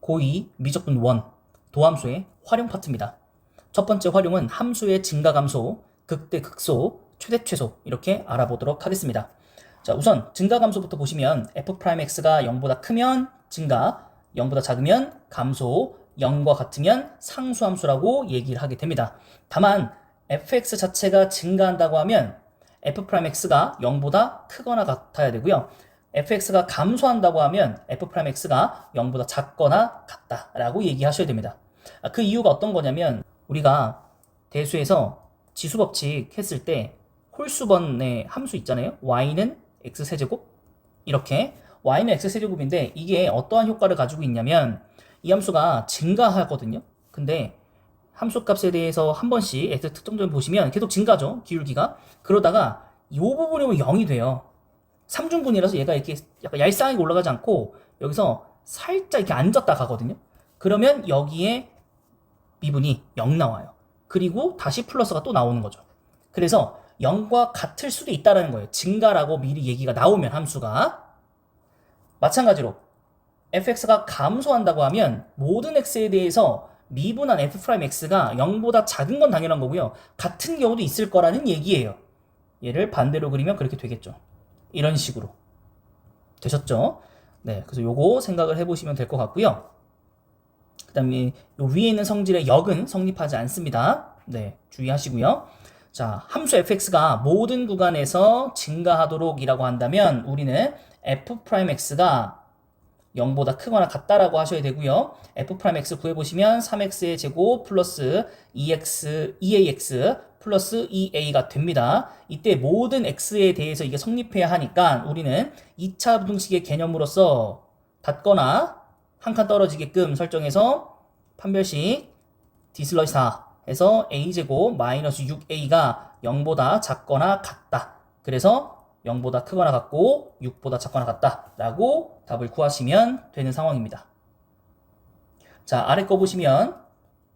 고2 미적분 1 도함수의 활용 파트입니다. 첫 번째 활용은 함수의 증가 감소, 극대 극소, 최대 최소 이렇게 알아보도록 하겠습니다. 자, 우선 증가 감소부터 보시면 f'x가 0보다 크면 증가, 0보다 작으면 감소, 0과 같으면 상수함수라고 얘기를 하게 됩니다. 다만 fx 자체가 증가한다고 하면 f'x가 0보다 크거나 같아야 되고요. fx가 감소한다고 하면 f'x가 0보다 작거나 같다라고 얘기하셔야 됩니다. 그 이유가 어떤 거냐면 우리가 대수에서 지수법칙 했을 때 홀수번의 함수 있잖아요. y는 x세제곱 이렇게 y는 x세제곱인데 이게 어떠한 효과를 가지고 있냐면 이 함수가 증가하거든요. 근데 함수값에 대해서 한 번씩 x 특정점 보시면 계속 증가죠. 기울기가. 그러다가 이 부분이 오면 0이 돼요. 3중분이라서 얘가 이렇게 약간 얄쌍하게 올라가지 않고 여기서 살짝 이렇게 앉았다 가거든요. 그러면 여기에 미분이 0 나와요. 그리고 다시 플러스가 또 나오는 거죠. 그래서 0과 같을 수도 있다는 거예요. 증가라고 미리 얘기가 나오면 함수가. 마찬가지로 fx가 감소한다고 하면 모든 x에 대해서 미분한 f'x가 0보다 작은 건 당연한 거고요. 같은 경우도 있을 거라는 얘기예요. 얘를 반대로 그리면 그렇게 되겠죠. 이런 식으로. 되셨죠? 네, 그래서 요거 생각을 해보시면 될 것 같고요. 그 다음에 요 위에 있는 성질의 역은 성립하지 않습니다. 네, 주의하시고요. 자, 함수 fx가 모든 구간에서 증가하도록 이라고 한다면 우리는 f'x가 0보다 크거나 같다라고 하셔야 되고요. f'x 구해보시면 3x의 제곱 플러스 2ax 플러스 2a가 됩니다. 이때 모든 x에 대해서 이게 성립해야 하니까 우리는 2차 부등식의 개념으로서 닫거나 한 칸 떨어지게끔 설정해서 판별식 d/4 해서 a제곱 마이너스 6a가 0보다 작거나 같다. 그래서 0보다 크거나 같고 6보다 작거나 같다 라고 답을 구하시면 되는 상황입니다. 자, 아래 거 보시면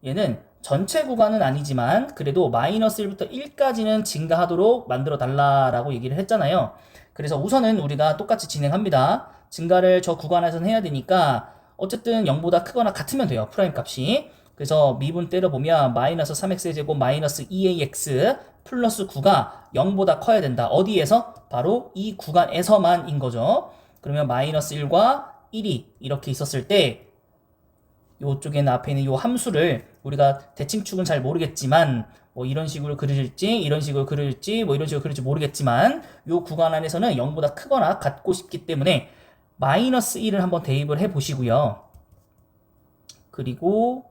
얘는 전체 구간은 아니지만 그래도 마이너스 1부터 1까지는 증가하도록 만들어 달라라고 얘기를 했잖아요. 그래서 우선은 우리가 똑같이 진행합니다. 증가를 저 구간에서는 해야 되니까 어쨌든 0보다 크거나 같으면 돼요. 프라임 값이. 그래서 미분 때려보면 마이너스 3x제곱 마이너스 2ax 플러스 9가 0보다 커야 된다. 어디에서? 바로 이 구간에서만인 거죠. 그러면 마이너스 1과 1이 이렇게 있었을 때 요쪽에는 앞에 있는 요 함수를 우리가 대칭축은 잘 모르겠지만 뭐 이런 식으로 그릴지 이런 식으로 그릴지 뭐 이런 식으로 그릴지 모르겠지만 요 구간 안에서는 0보다 크거나 같고 싶기 때문에 마이너스 1을 한번 대입을 해 보시고요. 그리고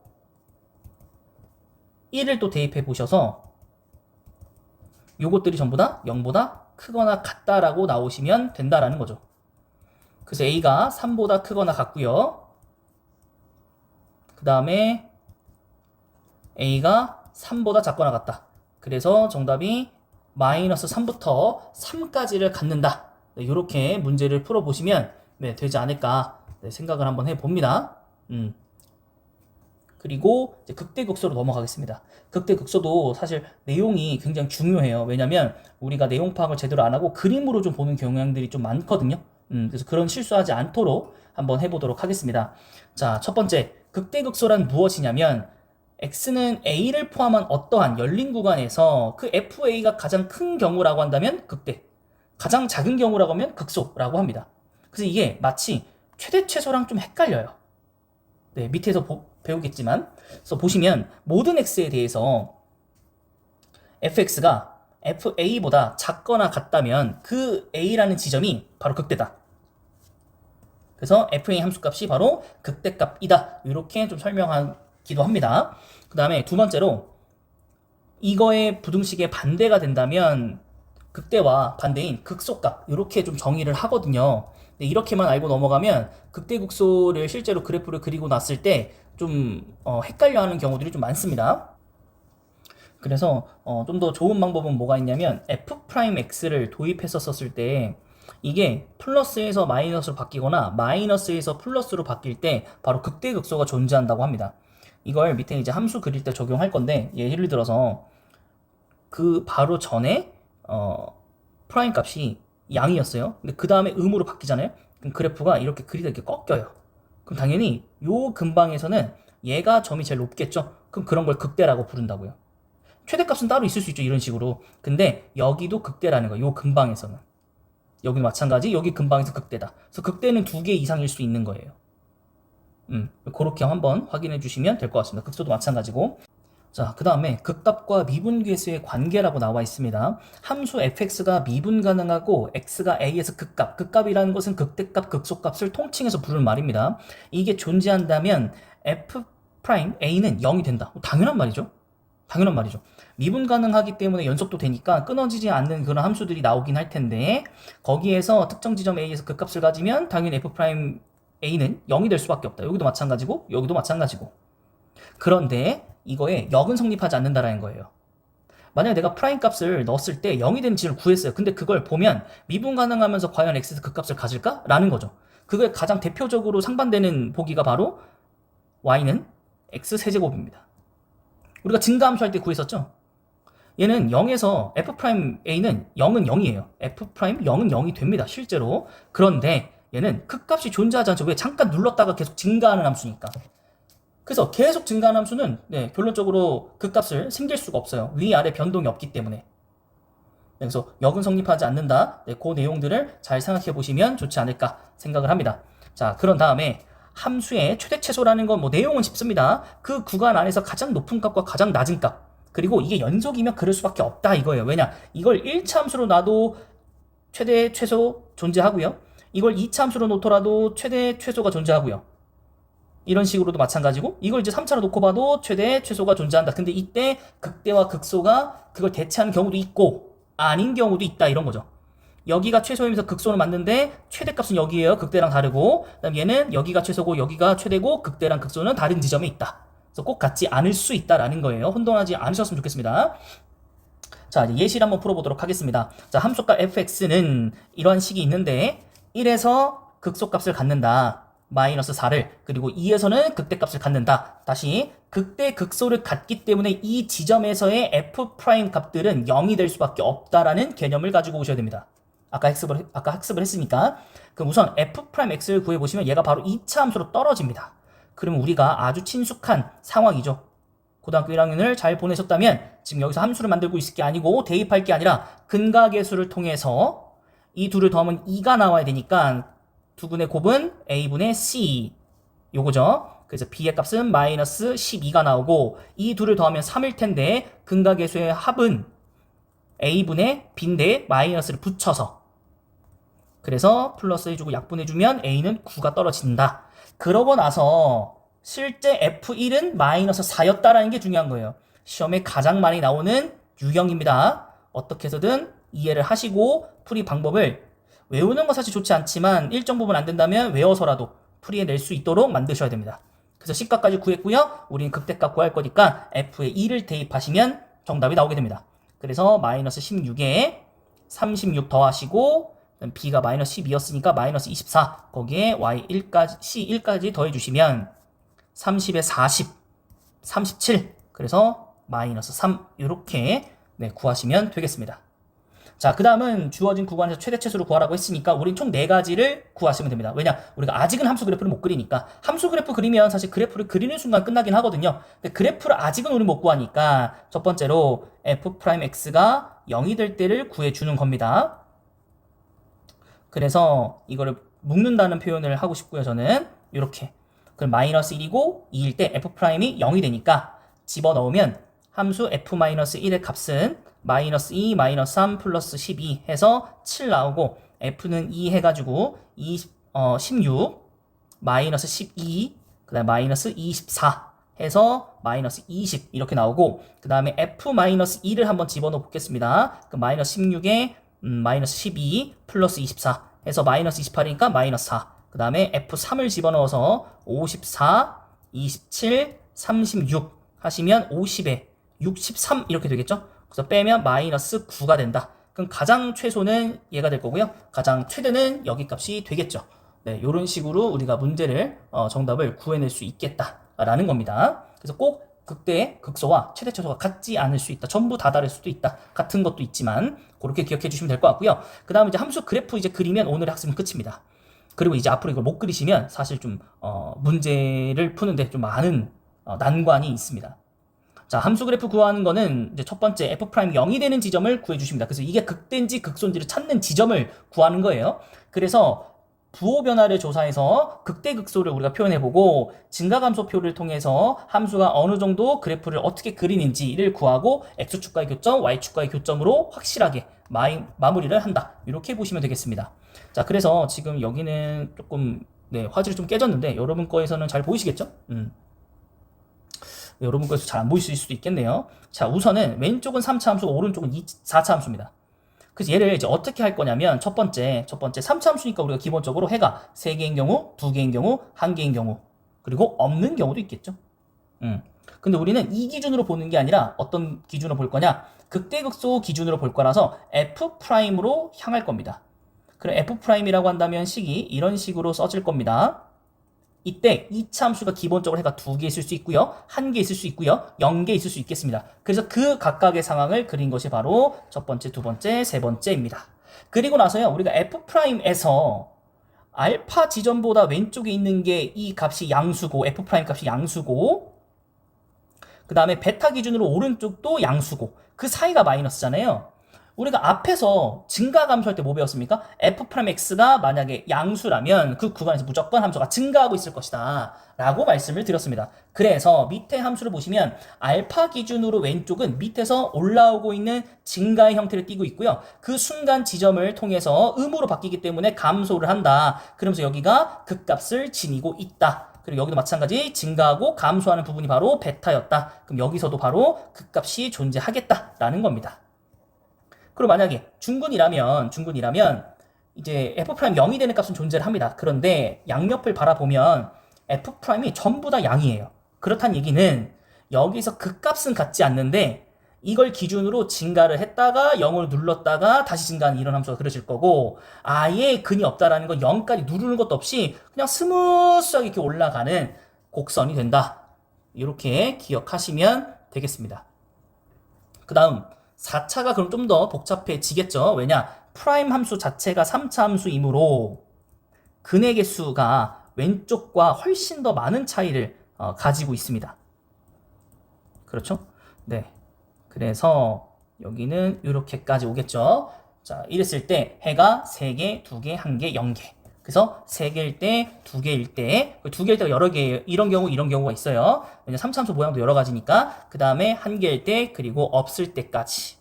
1을 또 대입해 보셔서 요것들이 전부 다 0보다 크거나 같다라고 나오시면 된다라는 거죠. 그래서 A가 3보다 크거나 같고요. 그 다음에 A가 3보다 작거나 같다. 그래서 정답이 마이너스 3부터 3까지를 갖는다. 네, 이렇게 문제를 풀어보시면 네, 되지 않을까 생각을 한번 해봅니다. 그리고 이제 극대극소로 넘어가겠습니다. 극대극소도 사실 내용이 굉장히 중요해요. 왜냐면 우리가 내용 파악을 제대로 안 하고 그림으로 좀 보는 경향들이 좀 많거든요. 그래서 그런 실수하지 않도록 한번 해보도록 하겠습니다. 자, 첫 번째 극대극소란 무엇이냐면 x는 a를 포함한 어떠한 열린 구간에서 그 fa가 가장 큰 경우라고 한다면 극대, 가장 작은 경우라고 하면 극소라고 합니다. 그래서 이게 마치 최대 최소랑 좀 헷갈려요. 네, 밑에서 배우겠지만 그래서 보시면 모든 x에 대해서 fx가 fa보다 작거나 같다면 그 a라는 지점이 바로 극대다. 그래서 fa 함수값이 바로 극대값이다. 이렇게 좀 설명하기도 합니다. 그 다음에 두 번째로 이거의 부등식의 반대가 된다면 극대와 반대인 극소값 이렇게 좀 정의를 하거든요. 근데 이렇게만 알고 넘어가면 극대극소를 실제로 그래프를 그리고 났을 때 좀 헷갈려하는 경우들이 좀 많습니다. 그래서 좀 더 좋은 방법은 뭐가 있냐면 f'x를 도입했었을 때 이게 플러스에서 마이너스로 바뀌거나 마이너스에서 플러스로 바뀔 때 바로 극대극소가 존재한다고 합니다. 이걸 밑에 이제 함수 그릴 때 적용할 건데 예를 들어서 그 바로 전에 프라임 값이 양이었어요. 근데 그 다음에 음으로 바뀌잖아요. 그럼 그래프가 이렇게 그리다 이렇게 꺾여요. 그럼 당연히 요 근방에서는 얘가 점이 제일 높겠죠. 그럼 그런 걸 극대라고 부른다고요. 최대값은 따로 있을 수 있죠. 이런 식으로. 근데 여기도 극대라는 거예요. 요 근방에서는. 여기는 마찬가지. 여기 근방에서 극대다. 그래서 극대는 2개 이상일 수 있는 거예요. 그렇게 한번 확인해 주시면 될 것 같습니다. 극소도 마찬가지고. 자, 그 다음에 극값과 미분계수의 관계라고 나와 있습니다. 함수 fx가 미분 가능하고 x가 a에서 극값, 극값이라는 것은 극대값, 극소값을 통칭해서 부르는 말입니다. 이게 존재한다면 f 프라임 a는 0이 된다. 당연한 말이죠. 당연한 말이죠. 미분 가능하기 때문에 연속도 되니까 끊어지지 않는 그런 함수들이 나오긴 할 텐데 거기에서 특정 지점 a에서 극값을 가지면 당연히 f 프라임 a는 0이 될 수밖에 없다. 여기도 마찬가지고 여기도 마찬가지고. 그런데 이거에 역은 성립하지 않는다라는 거예요. 만약에 내가 프라임 값을 넣었을 때 0이 되는 지점을 구했어요. 근데 그걸 보면 미분 가능하면서 과연 x에서 극값을 가질까? 라는 거죠. 그거에 가장 대표적으로 상반되는 보기가 바로 y는 x 세제곱입니다. 우리가 증가함수 할 때 구했었죠? 얘는 0에서 f'a는 0은 0이에요. f'M 0은 0이 됩니다. 실제로. 그런데 얘는 극값이 존재하지 않죠. 왜? 잠깐 눌렀다가 계속 증가하는 함수니까. 그래서 계속 증가하는 함수는 결론적으로 극값을 생길 수가 없어요. 위아래 변동이 없기 때문에. 그래서 역은 성립하지 않는다. 그 내용들을 잘 생각해 보시면 좋지 않을까 생각을 합니다. 자, 그런 다음에 함수의 최대 최소라는 건 내용은 쉽습니다. 그 구간 안에서 가장 높은 값과 가장 낮은 값. 그리고 이게 연속이면 그럴 수밖에 없다 이거예요. 왜냐? 이걸 1차 함수로 놔도 최대 최소 존재하고요. 이걸 2차 함수로 놓더라도 최대 최소가 존재하고요. 이런 식으로도 마찬가지고 이걸 이제 3차로 놓고 봐도 최대 최소가 존재한다. 근데 이때 극대와 극소가 그걸 대체하는 경우도 있고 아닌 경우도 있다 이런 거죠. 여기가 최소이면서 극소를 맞는데 최대값은 여기에요. 극대랑 다르고 그다음 얘는 여기가 최소고 여기가 최대고 극대랑 극소는 다른 지점에 있다. 그래서 꼭 같지 않을 수 있다라는 거예요. 혼돈하지 않으셨으면 좋겠습니다. 자, 이제 예시를 한번 풀어보도록 하겠습니다. 자, 함수값 fx는 이러한 식이 있는데 1에서 극소값을 갖는다. 마이너스 4를 그리고 2에서는 극대값을 갖는다. 다시 극대 극소를 갖기 때문에 이 지점에서의 f 프라임 값들은 0이 될 수밖에 없다라는 개념을 가지고 오셔야 됩니다. 아까 학습을 했으니까. 그럼 우선 f 프라임 x를 구해보시면 얘가 바로 2차 함수로 떨어집니다. 그러면 우리가 아주 친숙한 상황이죠. 고등학교 1학년을 잘 보내셨다면 지금 여기서 함수를 만들고 있을 게 아니고 대입할 게 아니라 근각계수를 통해서 이 둘을 더하면 2가 나와야 되니까 두근의 곱은 a분의 c 요거죠. 그래서 b의 값은 마이너스 12가 나오고 이 둘을 더하면 3일 텐데 근각계수의 합은 a분의 b인데 마이너스를 붙여서 그래서 플러스 해주고 약분해주면 a는 9가 떨어진다. 그러고 나서 실제 f1은 마이너스 4였다라는 게 중요한 거예요. 시험에 가장 많이 나오는 유형입니다. 어떻게 해서든 이해를 하시고 풀이 방법을 외우는 거 사실 좋지 않지만 일정 부분 안 된다면 외워서라도 풀이해낼 수 있도록 만드셔야 됩니다. 그래서 C값까지 구했고요. 우리는 극대값 구할 거니까 F에 2를 대입하시면 정답이 나오게 됩니다. 그래서 마이너스 16에 36 더하시고 B가 마이너스 12였으니까 마이너스 24 거기에 Y1까지 C1까지 더해주시면 30에 40 37 그래서 마이너스 3 이렇게 구하시면 되겠습니다. 자, 그 다음은 주어진 구간에서 최대 최소를 구하라고 했으니까 우린 총 4가지를 구하시면 됩니다. 왜냐? 우리가 아직은 함수 그래프를 못 그리니까 함수 그래프 그리면 사실 그래프를 그리는 순간 끝나긴 하거든요. 근데 그래프를 아직은 우리 못 구하니까 첫 번째로 f'x가 0이 될 때를 구해주는 겁니다. 그래서 이거를 묶는다는 표현을 하고 싶고요. 저는 이렇게 그럼 마이너스 1이고 2일 때 f'이 0이 되니까 집어넣으면 함수 f-1의 값은 마이너스 2, 마이너스 3, 플러스 12 해서 7 나오고 f는 2 해가지고 16, 마이너스 12, 그 다음에 마이너스 24 해서 마이너스 20 이렇게 나오고 그 다음에 f-2를 한번 집어넣어 보겠습니다. 그 마이너스 16에 마이너스 12 플러스 24 해서 마이너스 28이니까 마이너스 4 그 다음에 f3을 집어넣어서 54, 27, 36 하시면 50에 63 이렇게 되겠죠? 그래서 빼면 마이너스 9가 된다. 그럼 가장 최소는 얘가 될 거고요. 가장 최대는 여기 값이 되겠죠. 네, 이런 식으로 우리가 문제를 정답을 구해낼 수 있겠다라는 겁니다. 그래서 꼭 극대, 극소와 최대 최소가 같지 않을 수 있다. 전부 다 다를 수도 있다. 같은 것도 있지만 그렇게 기억해 주시면 될 것 같고요. 그 다음에 이제 함수 그래프 이제 그리면 오늘의 학습은 끝입니다. 그리고 이제 앞으로 이걸 못 그리시면 사실 좀 문제를 푸는데 좀 많은 난관이 있습니다. 자, 함수 그래프 구하는 거는 이제 첫 번째 f' 0이 되는 지점을 구해주십니다. 그래서 이게 극대인지 극소인지를 찾는 지점을 구하는 거예요. 그래서 부호 변화를 조사해서 극대 극소를 우리가 표현해보고 증가감소표를 통해서 함수가 어느 정도 그래프를 어떻게 그리는지를 구하고 x축과의 교점, y축과의 교점으로 확실하게 마무리를 한다. 이렇게 보시면 되겠습니다. 자, 그래서 지금 여기는 조금 화질이 좀 깨졌는데 여러분 거에서는 잘 보이시겠죠? 여러분 거에서 잘 안 보이실 수도 있겠네요. 자, 우선은 왼쪽은 3차 함수고 오른쪽은 4차 함수입니다. 그래서 얘를 이제 어떻게 할 거냐면 첫 번째 3차 함수니까 우리가 기본적으로 해가 3개인 경우, 2개인 경우, 1개인 경우, 그리고 없는 경우도 있겠죠. 근데 우리는 이 기준으로 보는 게 아니라 어떤 기준으로 볼 거냐? 극대극소 기준으로 볼 거라서 F'으로 향할 겁니다. 그럼 F'이라고 한다면 식이 이런 식으로 써질 겁니다. 이때 2차 함수가 기본적으로 해가 2개 있을 수 있고요. 1개 있을 수 있고요. 0개 있을 수 있겠습니다. 그래서 그 각각의 상황을 그린 것이 바로 첫 번째, 두 번째, 세 번째입니다. 그리고 나서요. 우리가 F'에서 알파 지점보다 왼쪽에 있는 게 이 값이 양수고 F' 값이 양수고 그 다음에 베타 기준으로 오른쪽도 양수고 그 사이가 마이너스잖아요. 우리가 앞에서 증가 감소할 때 뭐 배웠습니까? F'X가 만약에 양수라면 그 구간에서 무조건 함수가 증가하고 있을 것이다 라고 말씀을 드렸습니다. 그래서 밑에 함수를 보시면 알파 기준으로 왼쪽은 밑에서 올라오고 있는 증가의 형태를 띠고 있고요. 그 순간 지점을 통해서 음으로 바뀌기 때문에 감소를 한다. 그러면서 여기가 극값을 지니고 있다. 그리고 여기도 마찬가지 증가하고 감소하는 부분이 바로 베타였다. 그럼 여기서도 바로 극값이 존재하겠다라는 겁니다. 그리고 만약에 중근이라면 이제 F' 0이 되는 값은 존재를 합니다. 그런데 양옆을 바라보면 F'이 전부 다 양이에요. 그렇다는 얘기는 여기서 극값은 같지 않는데 이걸 기준으로 증가를 했다가 0을 눌렀다가 다시 증가하는 이런 함수가 그려질 거고 아예 근이 없다라는 건 0까지 누르는 것도 없이 그냥 스무스하게 이렇게 올라가는 곡선이 된다. 이렇게 기억하시면 되겠습니다. 그 다음 4차가 그럼 좀 더 복잡해지겠죠. 왜냐? 프라임 함수 자체가 3차 함수이므로 근의 개수가 왼쪽과 훨씬 더 많은 차이를 가지고 있습니다. 그렇죠? 네. 그래서 여기는 이렇게까지 오겠죠. 자, 이랬을 때 해가 3개, 2개, 1개, 0개. 그래서 3개일 때, 2개일 때, 2개일 때가 여러 개예요. 이런 경우가 있어요. 왜냐면 3차 함수 모양도 여러 가지니까. 그 다음에 1개일 때, 그리고 없을 때까지.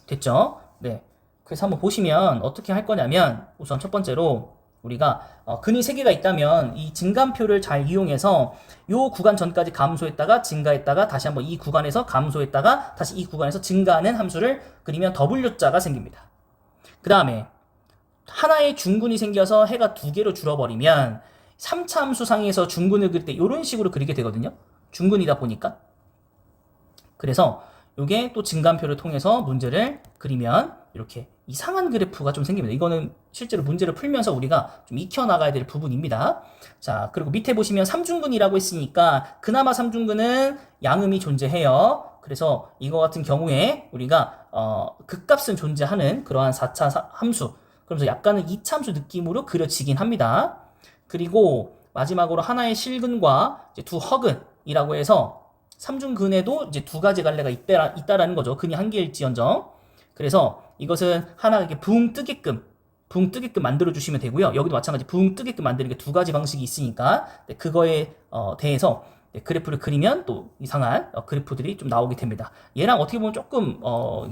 됐죠? 네. 그래서 한번 보시면 어떻게 할 거냐면 우선 첫 번째로 우리가 근이 3개가 있다면 이 증감표를 잘 이용해서 이 구간 전까지 감소했다가 증가했다가 다시 한번 이 구간에서 감소했다가 다시 이 구간에서 증가하는 함수를 그리면 W자가 생깁니다. 그 다음에 하나의 중근이 생겨서 해가 2개로 줄어버리면 3차 함수 상에서 중근을 그릴 때 이런 식으로 그리게 되거든요. 중근이다 보니까. 그래서 이게 또 증감표를 통해서 문제를 그리면 이렇게 이상한 그래프가 좀 생깁니다. 이거는 실제로 문제를 풀면서 우리가 좀 익혀나가야 될 부분입니다. 자, 그리고 밑에 보시면 3중근이라고 했으니까 그나마 3중근은 양음이 존재해요. 그래서 이거 같은 경우에 우리가 극값은 존재하는 그러한 4차 함수, 그러면서 약간은 2차 함수 느낌으로 그려지긴 합니다. 그리고 마지막으로 하나의 실근과 이제 두 허근이라고 해서 3중근에도 이제 2가지 갈래가 있다라는 거죠. 근이 1개일지언정. 그래서 이것은 하나 이렇게 붕 뜨게끔 만들어 주시면 되고요. 여기도 마찬가지 붕 뜨게끔 만드는 게 2가지 방식이 있으니까 그거에 대해서 그래프를 그리면 또 이상한 그래프들이 좀 나오게 됩니다. 얘랑 어떻게 보면 조금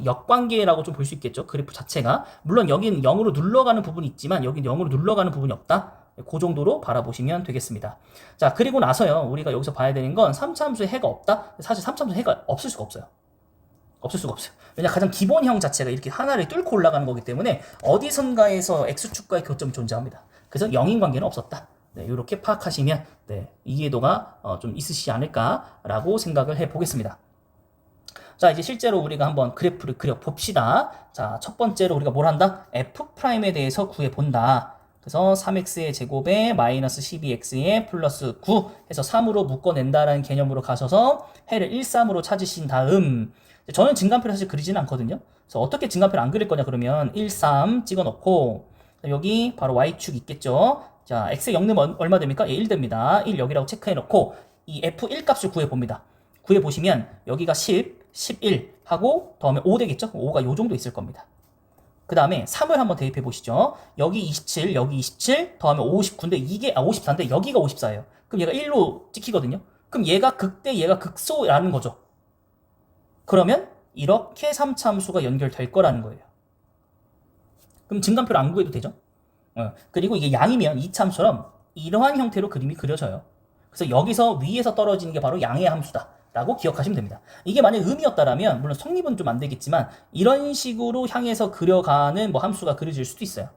역관계라고 좀 볼 수 있겠죠. 그래프 자체가. 물론 여기는 0으로 눌러가는 부분이 있지만 여기는 0으로 눌러가는 부분이 없다. 그 정도로 바라보시면 되겠습니다. 자, 그리고 나서요. 우리가 여기서 봐야 되는 건 3차 함수에 해가 없다? 사실 3차 함수에 해가 없을 수가 없어요. 왜냐 가장 기본형 자체가 이렇게 하나를 뚫고 올라가는 거기 때문에 어디선가에서 x축과의 교점이 존재합니다. 그래서 0인 관계는 없었다. 네, 이렇게 파악하시면 이해도가 좀 있으시지 않을까라고 생각을 해보겠습니다. 자, 이제 실제로 우리가 한번 그래프를 그려봅시다. 자, 첫 번째로 우리가 뭘 한다? F'에 대해서 구해본다. 그래서 3x의 제곱에 마이너스 12x의 플러스 9 해서 3으로 묶어낸다라는 개념으로 가셔서 해를 1, 3으로 찾으신 다음 저는 증감표를 사실 그리지는 않거든요. 그래서 어떻게 증감표를 안 그릴 거냐 그러면 1, 3 찍어놓고 여기 바로 y축 있겠죠. 자, x의 영름 얼마 됩니까? 예, 1 됩니다. 1 여기라고 체크해 놓고 이 f1 값을 구해 봅니다. 구해 보시면 여기가 10, 11 하고 다음에 5 되겠죠? 5가 요 정도 있을 겁니다. 그 다음에 3을 한번 대입해 보시죠. 여기 27, 여기 27, 더하면 59인데 이게 54인데 여기가 54예요. 그럼 얘가 1로 찍히거든요. 그럼 얘가 극대, 얘가 극소라는 거죠. 그러면 이렇게 3차 함수가 연결될 거라는 거예요. 그럼 증간표를 안 구해도 되죠. 그리고 이게 양이면 2차 함수처럼 이러한 형태로 그림이 그려져요. 그래서 여기서 위에서 떨어지는 게 바로 양의 함수다 라고 기억하시면 됩니다. 이게 만약 음이었다라면 물론 성립은 좀 안 되겠지만 이런 식으로 향해서 그려가는 뭐 함수가 그려질 수도 있어요.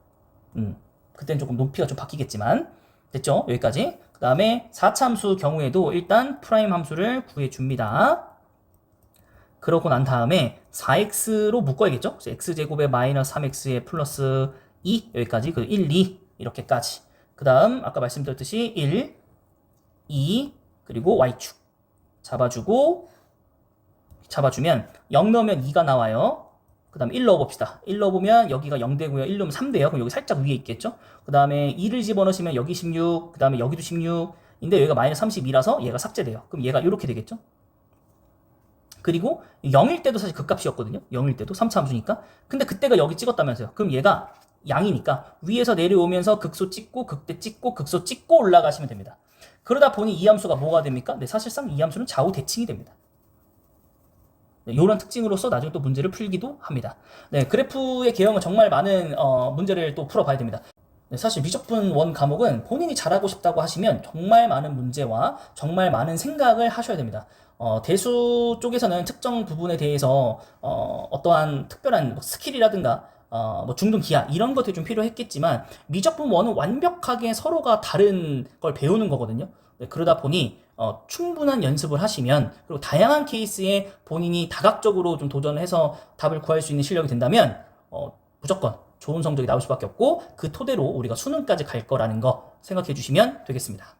그때는 조금 높이가 좀 바뀌겠지만 됐죠? 여기까지. 그 다음에 4차 함수 경우에도 일단 프라임 함수를 구해줍니다. 그러고 난 다음에 4x로 묶어야겠죠? x제곱에 마이너스 3x에 플러스 2 여기까지 그 1, 2 이렇게까지. 그 다음 아까 말씀드렸듯이 1, 2 그리고 y축 잡아주면 0 넣으면 2가 나와요. 그 다음에 1 넣어봅시다. 1 넣어보면 여기가 0 되고요. 1 넣으면 3 돼요. 그럼 여기 살짝 위에 있겠죠? 그 다음에 2를 집어넣으시면 여기 16, 그 다음에 여기도 16인데 여기가 마이너스 32라서 얘가 삭제돼요. 그럼 얘가 이렇게 되겠죠? 그리고 0일 때도 사실 극값이었거든요. 0일 때도 3차 함수니까. 근데 그때가 여기 찍었다면서요. 그럼 얘가 양이니까 위에서 내려오면서 극소 찍고 극대 찍고 극소 찍고 올라가시면 됩니다. 그러다 보니 이 함수가 뭐가 됩니까? 네, 사실상 이 함수는 좌우 대칭이 됩니다. 네, 이런 특징으로서 나중에 또 문제를 풀기도 합니다. 네, 그래프의 개형은 정말 많은 문제를 또 풀어봐야 됩니다. 네, 사실 미적분 원 과목은 본인이 잘하고 싶다고 하시면 정말 많은 문제와 정말 많은 생각을 하셔야 됩니다. 대수 쪽에서는 특정 부분에 대해서 어떠한 특별한 뭐 스킬이라든가 뭐 중등 기하 이런 것들이 좀 필요했겠지만 미적분 원은 완벽하게 서로가 다른 걸 배우는 거거든요. 네, 그러다 보니 충분한 연습을 하시면 그리고 다양한 케이스에 본인이 다각적으로 좀 도전을 해서 답을 구할 수 있는 실력이 된다면 무조건 좋은 성적이 나올 수밖에 없고 그 토대로 우리가 수능까지 갈 거라는 거 생각해 주시면 되겠습니다.